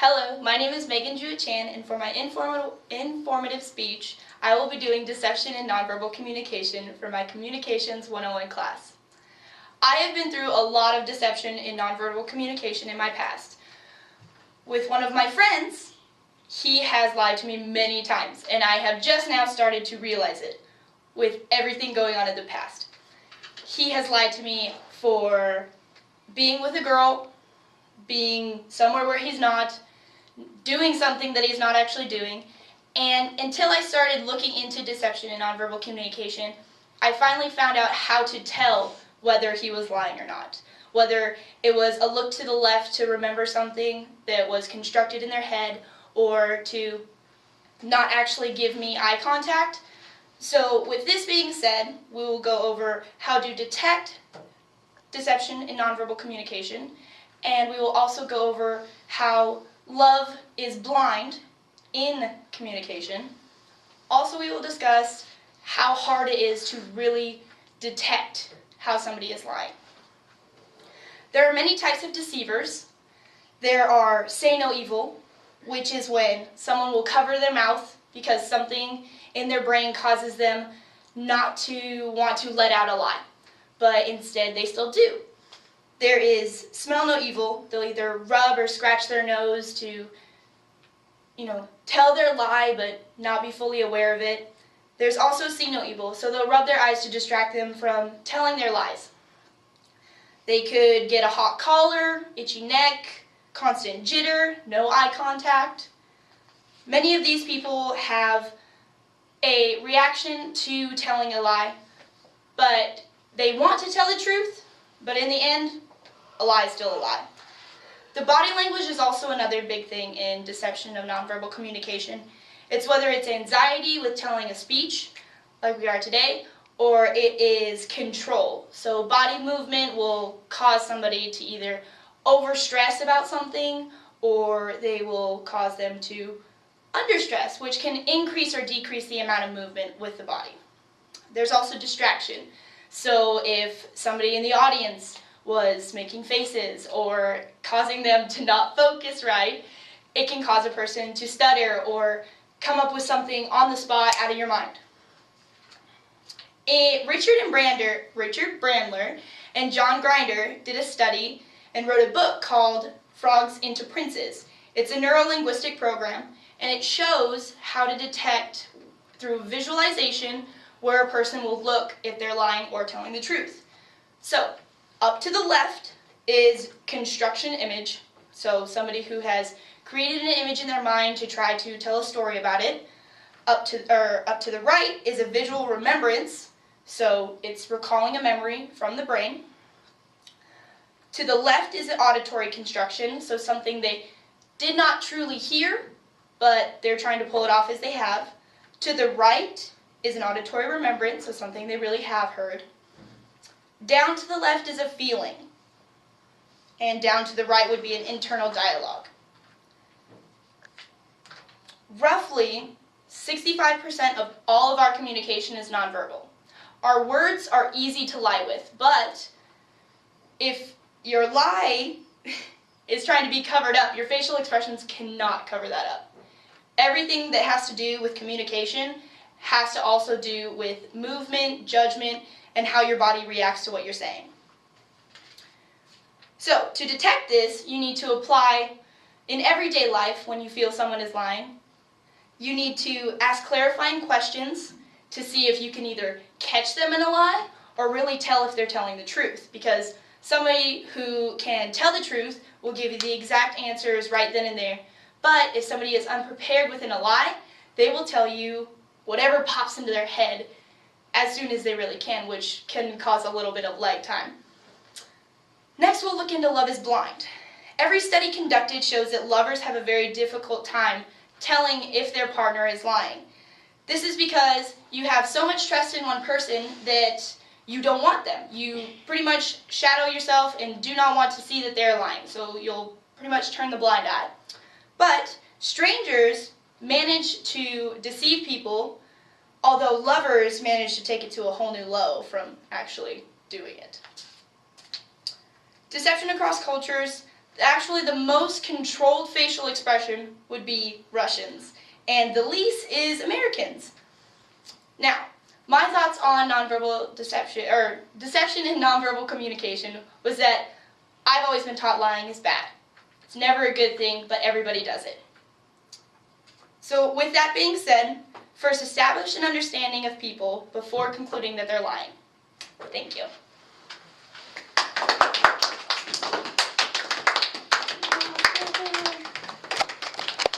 Hello, my name is Megan Jewett-Chan, and for my informative speech, I will be doing Deception and Nonverbal Communication for my Communications 101 class. I have been through a lot of deception in nonverbal communication in my past. With one of my friends, he has lied to me many times, and I have just now started to realize it with everything going on in the past. He has lied to me for being with a girl, being somewhere where he's not, doing something that he's not actually doing, and until I started looking into deception and nonverbal communication, I finally found out how to tell whether he was lying or not. Whether it was a look to the left to remember something that was constructed in their head, or to not actually give me eye contact. So with this being said, we will go over how to detect deception in nonverbal communication, and we will also go over how love is blind in communication. Also, we will discuss how hard it is to really detect how somebody is lying. There are many types of deceivers. There are say no evil, which is when someone will cover their mouth because something in their brain causes them not to want to let out a lie, but instead they still do. There is smell no evil. They'll either rub or scratch their nose to, tell their lie but not be fully aware of it. There's also see no evil, so they'll rub their eyes to distract them from telling their lies. They could get a hot collar, itchy neck, constant jitter, no eye contact. Many of these people have a reaction to telling a lie, but they want to tell the truth, but in the end, a lie is still a lie. The body language is also another big thing in deception of nonverbal communication. It's whether it's anxiety with telling a speech, like we are today, or it is control. So body movement will cause somebody to either overstress about something, or they will cause them to understress, which can increase or decrease the amount of movement with the body. There's also distraction. So if somebody in the audience was making faces or causing them to not focus right, it can cause a person to stutter or come up with something on the spot out of your mind. Richard Brandler and John Grinder did a study and wrote a book called Frogs into Princes. It's a neuro-linguistic program, and it shows how to detect through visualization where a person will look if they're lying or telling the truth. So, up to the left is construction image, so somebody who has created an image in their mind to try to tell a story about it. Up to the right is a visual remembrance, so it's recalling a memory from the brain. To the left is an auditory construction, so something they did not truly hear, but they're trying to pull it off as they have. To the right is an auditory remembrance, so something they really have heard. Down to the left is a feeling, and down to the right would be an internal dialogue. Roughly 65% of all of our communication is nonverbal. Our words are easy to lie with, but if your lie is trying to be covered up, your facial expressions cannot cover that up. Everything that has to do with communication has to also do with movement, judgment, and how your body reacts to what you're saying. So, to detect this, you need to apply in everyday life when you feel someone is lying. You need to ask clarifying questions to see if you can either catch them in a lie or really tell if they're telling the truth, because somebody who can tell the truth will give you the exact answers right then and there. But if somebody is unprepared within a lie, they will tell you whatever pops into their head as soon as they really can, which can cause a little bit of lag time. Next, we'll look into love is blind. Every study conducted shows that lovers have a very difficult time telling if their partner is lying. This is because you have so much trust in one person that you don't want them. You pretty much shadow yourself and do not want to see that they're lying, so you'll pretty much turn the blind eye. But strangers manage to deceive people, although lovers manage to take it to a whole new low from actually doing it. Deception across cultures. Actually, the most controlled facial expression would be Russians, and the least is Americans. Now, my thoughts on nonverbal deception, or deception in nonverbal communication, was that I've always been taught lying is bad. It's never a good thing, but everybody does it. So with that being said, first establish an understanding of people before concluding that they're lying. Thank you.